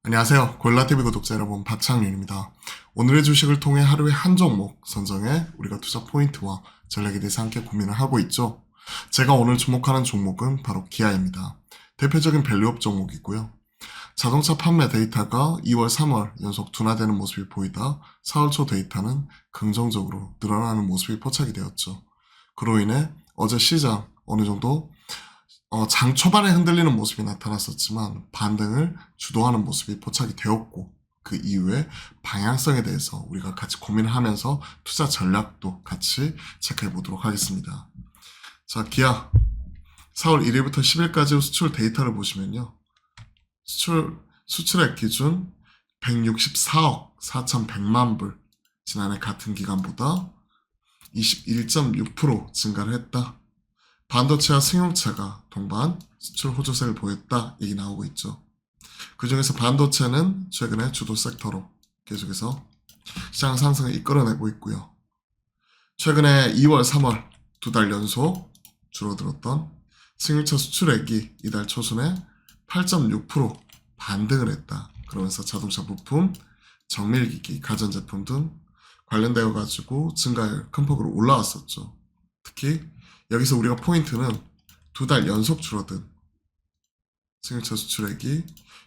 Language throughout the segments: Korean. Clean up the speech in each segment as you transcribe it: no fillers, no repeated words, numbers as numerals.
안녕하세요. 고릴라TV 구독자 여러분, 박창윤입니다. 오늘의 주식을 통해 하루에 한 종목 선정해 우리가 투자 포인트와 전략에 대해서 함께 고민을 하고 있죠. 제가 오늘 주목하는 종목은 바로 기아입니다. 대표적인 밸류업 종목이고요. 자동차 판매 데이터가 2월, 3월 연속 둔화되는 모습이 보이다 4월 초 데이터는 긍정적으로 늘어나는 모습이 포착이 되었죠. 그로 인해 어제 시장 어느 정도 장 초반에 흔들리는 모습이 나타났었지만 반등을 주도하는 모습이 포착이 되었고, 그 이후에 방향성에 대해서 우리가 같이 고민을 하면서 투자 전략도 같이 체크해 보도록 하겠습니다. 자, 기아 4월 1일부터 10일까지 수출 데이터를 보시면요. 수출액 기준 164억 4,100만 불, 지난해 같은 기간보다 21.6% 증가를 했다. 반도체와 승용차가 동반 수출 호조세를 보였다 얘기 나오고 있죠. 그 중에서 반도체는 최근에 주도 섹터로 계속해서 시장 상승을 이끌어내고 있고요. 최근에 2월, 3월 두 달 연속 줄어들었던 승용차 수출액이 이달 초순에 8.6% 반등을 했다. 그러면서 자동차 부품, 정밀기기, 가전제품 등 관련되어 가지고 증가율 큰 폭으로 올라왔었죠. 특히 여기서 우리가 포인트는 두 달 연속 줄어든 승용차 수출액이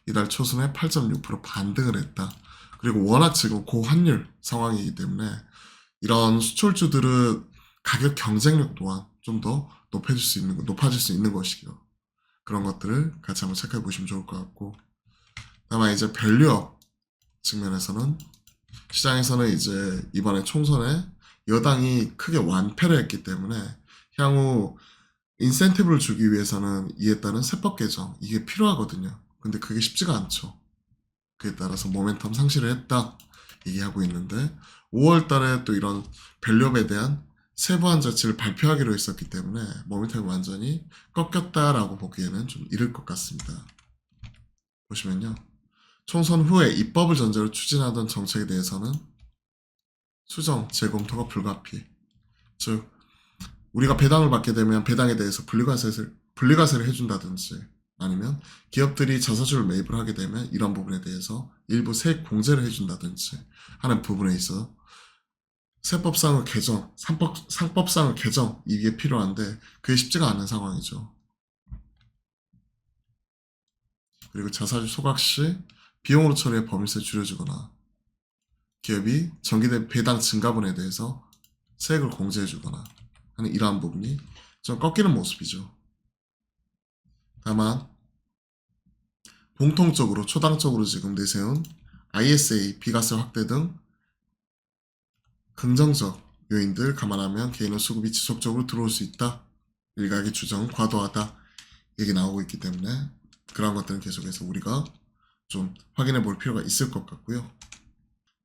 이달 초순에 8.6% 반등을 했다. 그리고 워낙 지금 고환율 상황이기 때문에 이런 수출주들은 가격 경쟁력 또한 좀 더 높아질 수 있는 것이고요. 그런 것들을 같이 한번 체크해 보시면 좋을 것 같고, 다만 이제 밸류업 측면에서는 시장에서는 이제 이번에 총선에 여당이 크게 완패를 했기 때문에 향후 인센티브를 주기 위해서는 이에 따른 세법 개정 이게 필요하거든요. 근데 그게 쉽지가 않죠. 그에 따라서 모멘텀 상실을 했다 얘기하고 있는데, 5월 달에 또 이런 밸류업에 대한 세부한 조치를 발표하기로 했었기 때문에 모멘텀이 완전히 꺾였다라고 보기에는 좀 이를 것 같습니다. 보시면요. 총선 후에 입법을 전제로 추진하던 정책에 대해서는 수정, 재검토가 불가피. 즉, 우리가 배당을 받게 되면 배당에 대해서 분리과세를 해준다든지, 아니면 기업들이 자사주를 매입을 하게 되면 이런 부분에 대해서 일부 세액 공제를 해준다든지 하는 부분에 있어 세법상의 개정, 상법상의 개정 이게 필요한데 그게 쉽지가 않은 상황이죠. 그리고 자사주 소각 시 비용으로 처리해 법인세 줄여주거나 기업이 정기된 배당 증가분에 대해서 세액을 공제해주거나 하는 이러한 부분이 좀 꺾이는 모습이죠. 다만 공통적으로 초당적으로 지금 내세운 ISA, 비과세 확대 등 긍정적 요인들 감안하면 개인의 수급이 지속적으로 들어올 수 있다. 일각의 주장은 과도하다. 얘기 나오고 있기 때문에 그런 것들은 계속해서 우리가 좀 확인해 볼 필요가 있을 것 같고요.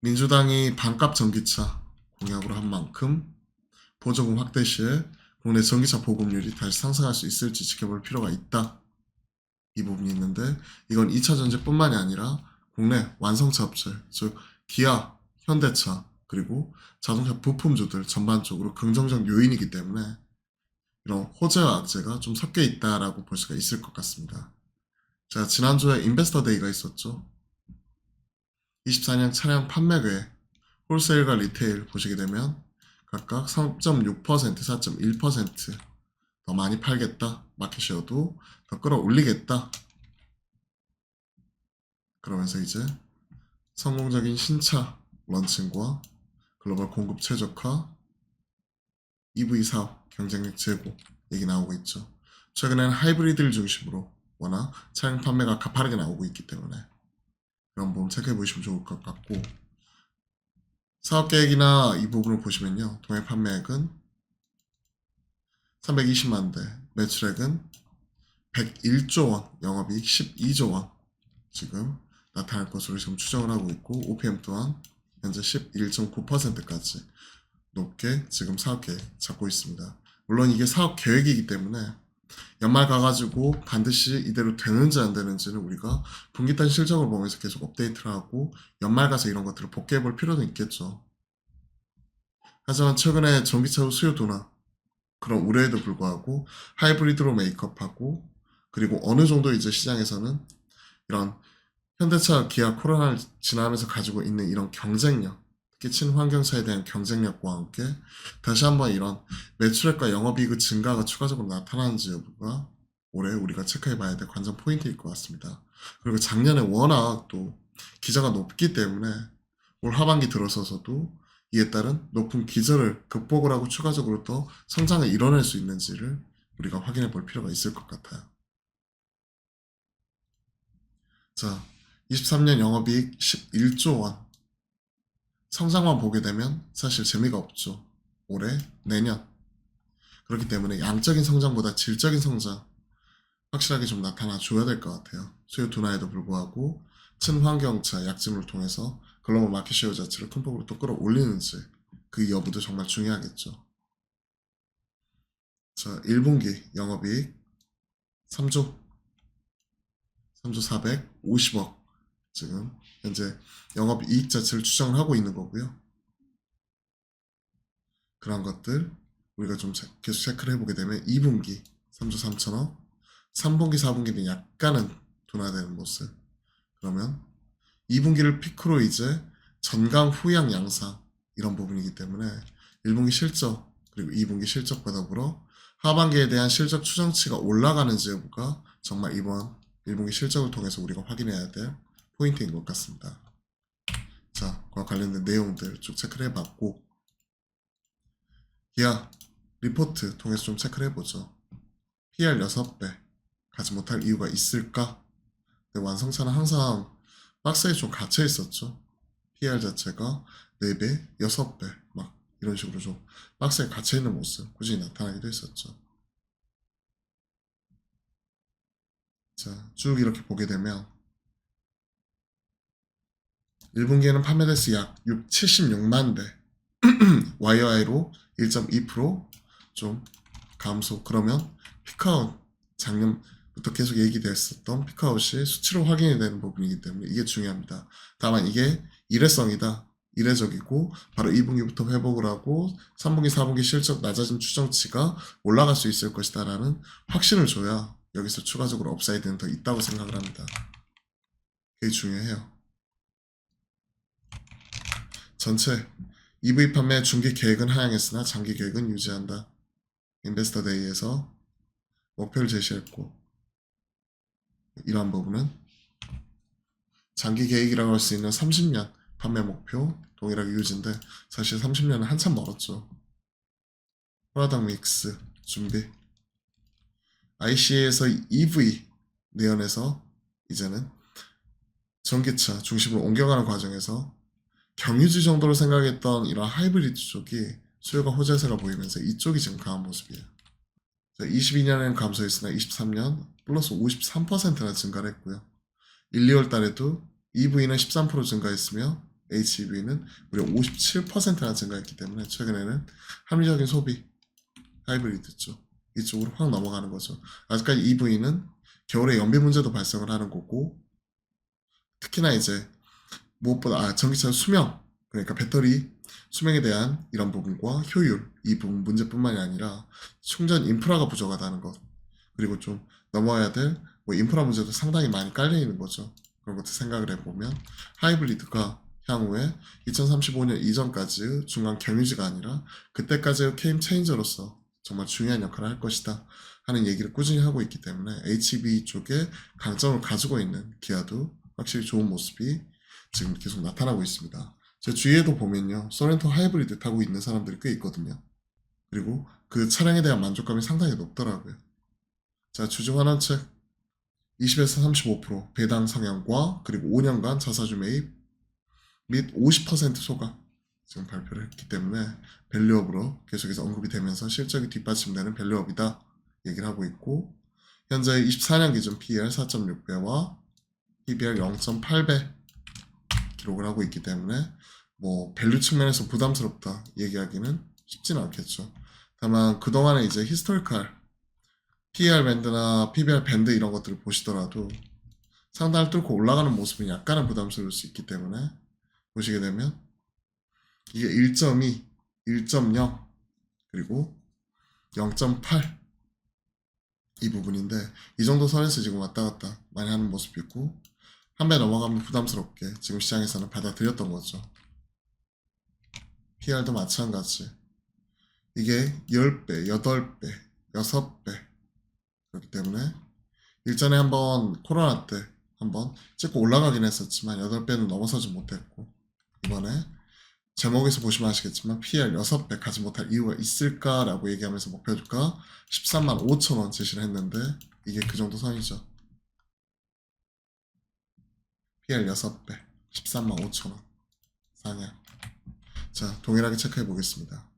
민주당이 반값 전기차 공약으로 한 만큼 보조금 확대 시에 국내 전기차 보급률이 다시 상승할 수 있을지 지켜볼 필요가 있다. 이 부분이 있는데, 이건 2차 전지뿐만이 아니라 국내 완성차 업체, 즉 기아, 현대차, 그리고 자동차 부품주들 전반적으로 긍정적 요인이기 때문에 이런 호재와 악재가 좀 섞여 있다라고 볼 수가 있을 것 같습니다. 자, 지난주에 인베스터 데이가 있었죠. 24년 차량 판매額, 홀세일과 리테일 보시게 되면 각각 3.6%, 4.1% 더 많이 팔겠다. 마켓쉐어도 더 끌어올리겠다. 그러면서 이제 성공적인 신차 런칭과 글로벌 공급 최적화, EV 사업 경쟁력 제고 얘기 나오고 있죠. 최근에는 하이브리드를 중심으로 워낙 차량 판매가 가파르게 나오고 있기 때문에 그런 부분 체크해 보시면 좋을 것 같고, 사업 계획이나 이 부분을 보시면요. 도매 판매액은 320만 대, 매출액은 101조 원, 영업이익 12조 원 지금 나타날 것으로 지금 추정을 하고 있고, OPM 또한 현재 11.9%까지 높게 지금 사업 계획 잡고 있습니다. 물론 이게 사업 계획이기 때문에 연말 가가지고 반드시 이대로 되는지 안 되는지는 우리가 분기단 실적을 보면서 계속 업데이트를 하고 연말 가서 이런 것들을 복귀해 볼 필요는 있겠죠. 하지만 최근에 전기차 수요 둔화 그런 우려에도 불구하고 하이브리드로 메이크업하고, 그리고 어느 정도 이제 시장에서는 이런 현대차, 기아, 코로나를 지나면서 가지고 있는 이런 경쟁력, 특히 친환경차에 대한 경쟁력과 함께 다시 한번 이런 매출액과 영업이익의 증가가 추가적으로 나타나는지 여부가 올해 우리가 체크해 봐야 될 관전 포인트일 것 같습니다. 그리고 작년에 워낙 또 기저가 높기 때문에 올 하반기 들어서서도 이에 따른 높은 기저를 극복을 하고 추가적으로 또 성장을 이뤄낼 수 있는지를 우리가 확인해 볼 필요가 있을 것 같아요. 자, 23년 영업이익 11조 원. 성장만 보게 되면 사실 재미가 없죠. 올해, 내년. 그렇기 때문에 양적인 성장보다 질적인 성장 확실하게 좀 나타나 줘야 될 것 같아요. 수요 둔화에도 불구하고 친환경차 약진을 통해서 글로벌 마켓 쉐어 자체를 큰 폭으로 또 끌어올리는지 그 여부도 정말 중요하겠죠. 자, 1분기 영업이익 3조 450억 지금 현재 영업이익 자체를 추정을 하고 있는 거고요. 그런 것들 우리가 좀 계속 체크를 해보게 되면 2분기 3조 3천억 3분기 4분기는 약간은 둔화되는 모습. 그러면 2분기를 피크로 이제 전강 후양 양상 이런 부분이기 때문에 1분기 실적 그리고 2분기 실적과 더불어 하반기에 대한 실적 추정치가 올라가는지 여부가 정말 이번 1분기 실적을 통해서 우리가 확인해야 될 포인트인 것 같습니다. 자, 그와 관련된 내용들 쭉 체크를 해봤고 기아 리포트 통해서 좀 체크를 해보죠. PR 6배 가지 못할 이유가 있을까? 근데 완성차는 항상 박스에 좀 갇혀 있었죠. PR 자체가 4배, 6배 막 이런 식으로 좀 박스에 갇혀 있는 모습 꾸준히 나타나기도 했었죠. 자, 쭉 이렇게 보게 되면 1분기에는 판매 대수 약 76만 대 YOI로 1.2%좀 감소. 그러면 피크아웃 작년부터 계속 얘기됐었던 피크아웃이 수치로 확인이 되는 부분이기 때문에 이게 중요합니다. 다만 이게 일회성이다. 이례적이고 바로 2분기부터 회복을 하고 3분기, 4분기 실적 낮아진 추정치가 올라갈 수 있을 것이다 라는 확신을 줘야 여기서 추가적으로 업사이드는 더 있다고 생각을 합니다. 그게 중요해요. 전체 EV 판매 중기 계획은 하향했으나 장기 계획은 유지한다. 인베스터 데이에서 목표를 제시했고 이러한 부분은 장기 계획이라고 할 수 있는 30년 판매 목표 동일하게 유지인데 사실 30년은 한참 멀었죠. 프로덕트 믹스 준비 IC에서 EV 내연에서 이제는 전기차 중심으로 옮겨가는 과정에서 경유지 정도로 생각했던 이런 하이브리드 쪽이 수요가 호재세가 보이면서 이쪽이 지금 강한 모습이에요. 22년에는 감소했으나 23년 플러스 53%나 증가를 했고요. 1, 2월 달에도 EV는 13% 증가했으며 HEV는 무려 57%나 증가했기 때문에 최근에는 합리적인 소비, 하이브리드 쪽 이쪽으로 확 넘어가는 거죠. 아직까지 EV는 겨울에 연비 문제도 발생을 하는 거고 특히나 이제 무엇보다 전기차 수명 그러니까 배터리 수명에 대한 이런 부분과 효율 이 부분 문제뿐만이 아니라 충전 인프라가 부족하다는 것 그리고 좀 넘어야 될 뭐 인프라 문제도 상당히 많이 깔려 있는 거죠. 그런 것도 생각을 해보면 하이브리드가 향후에 2035년 이전까지 중간 경유지가 아니라 그때까지의 게임 체인저로서 정말 중요한 역할을 할 것이다 하는 얘기를 꾸준히 하고 있기 때문에 HEV 쪽에 강점을 가지고 있는 기아도 확실히 좋은 모습이 지금 계속 나타나고 있습니다. 제 주위에도 보면요. 소렌토 하이브리드 타고 있는 사람들이 꽤 있거든요. 그리고 그 차량에 대한 만족감이 상당히 높더라고요. 자, 주주 환원책 20에서 35% 배당 상향과 그리고 5년간 자사주 매입 및 50% 소각 지금 발표를 했기 때문에 밸류업으로 계속해서 언급이 되면서 실적이 뒷받침되는 밸류업이다 얘기를 하고 있고 현재 24년 기준 PER 4.6배와 PBR 0.8배 기록을 하고 있기 때문에 뭐 밸류 측면에서 부담스럽다 얘기하기는 쉽지는 않겠죠. 다만 그동안에 이제 히스토리컬 PER 밴드나 PBR 밴드 이런 것들을 보시더라도 상단을 뚫고 올라가는 모습은 약간은 부담스러울 수 있기 때문에 보시게 되면 이게 1.2, 1.0 그리고 0.8 이 부분인데 이 정도 선에서 지금 왔다 갔다 많이 하는 모습이 있고 한 배 넘어가면 부담스럽게 지금 시장에서는 받아들였던 거죠. PR도 마찬가지. 이게 10배, 8배, 6배 그렇기 때문에 일전에 한번 코로나 때 한번 찍고 올라가긴 했었지만 8배는 넘어서지 못했고, 이번에 제목에서 보시면 아시겠지만 PL 6배 가지 못할 이유가 있을까라고 얘기하면서 목표주가 13만 5천 원 제시를 했는데 이게 그 정도 선이죠. PL 6배 13만 5천 원 상향. 자, 동일하게 체크해 보겠습니다.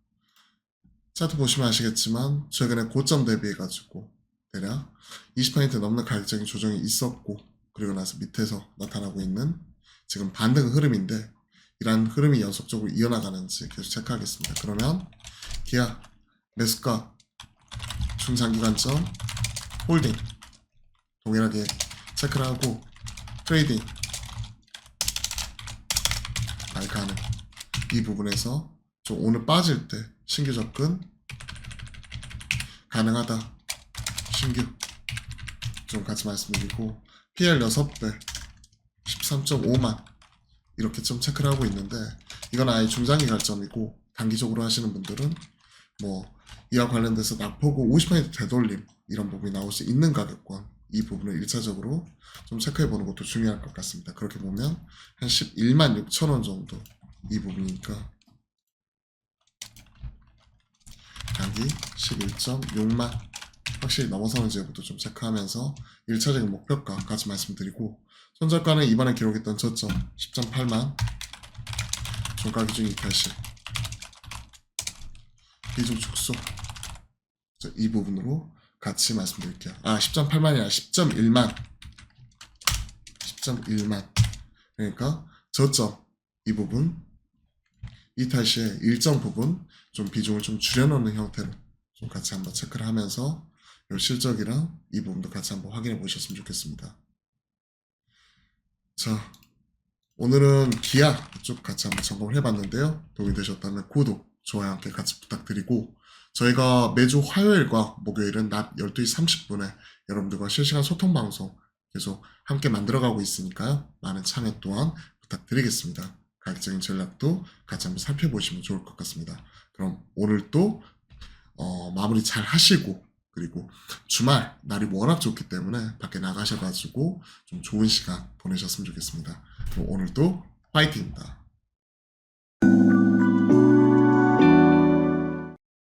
차트 보시면 아시겠지만 최근에 고점 대비해 가지고 대략 20% 넘는 가격적인 조정이 있었고, 그리고 나서 밑에서 나타나고 있는 지금 반등 흐름인데, 이러한 흐름이 연속적으로 이어나가는지 계속 체크하겠습니다. 그러면 기아 매수가 중장기관점 홀딩 동일하게 체크를 하고, 트레이딩 가능. 이 부분에서 좀 오늘 빠질 때 신규 접근 가능하다, 신규 좀 같이 말씀드리고, PL 6배 13.5만 이렇게 좀 체크를 하고 있는데, 이건 아예 중장기 관점이고, 단기적으로 하시는 분들은 뭐 이와 관련돼서 낙폭고 50% 되돌림 이런 부분이 나올 수 있는 가격권, 이 부분을 1차적으로 좀 체크해 보는 것도 중요할 것 같습니다. 그렇게 보면 한 11만 6천 원 정도 이 부분이니까, 단기 11.6만 확실히 넘어서는지 여부터 좀 체크하면서 1차적인 목표가 같이 말씀드리고, 손절가는 이번에 기록했던 저점 10.8만, 종가 기준 이탈시 비중 축소, 이 부분으로 같이 말씀드릴게요. 10.8만이 아니라 10.1만 10.1만, 그러니까 저점 이 부분 이탈 시에 일정 부분 좀 비중을 좀 줄여놓는 형태로 좀 같이 한번 체크를 하면서 이 실적이랑 이 부분도 같이 한번 확인해 보셨으면 좋겠습니다. 자, 오늘은 기아 쪽 같이 한번 점검을 해봤는데요. 도움이 되셨다면 구독, 좋아요 함께 같이 부탁드리고, 저희가 매주 화요일과 목요일은 낮 12시 30분에 여러분들과 실시간 소통 방송 계속 함께 만들어가고 있으니까요. 많은 참여 또한 부탁드리겠습니다. 가격적인 전략도 같이 한번 살펴보시면 좋을 것 같습니다. 그럼 오늘도 마무리 잘 하시고, 그리고 주말 날이 워낙 좋기 때문에 밖에 나가셔가지고 좀 좋은 시간 보내셨으면 좋겠습니다. 그럼 오늘도 파이팅입니다.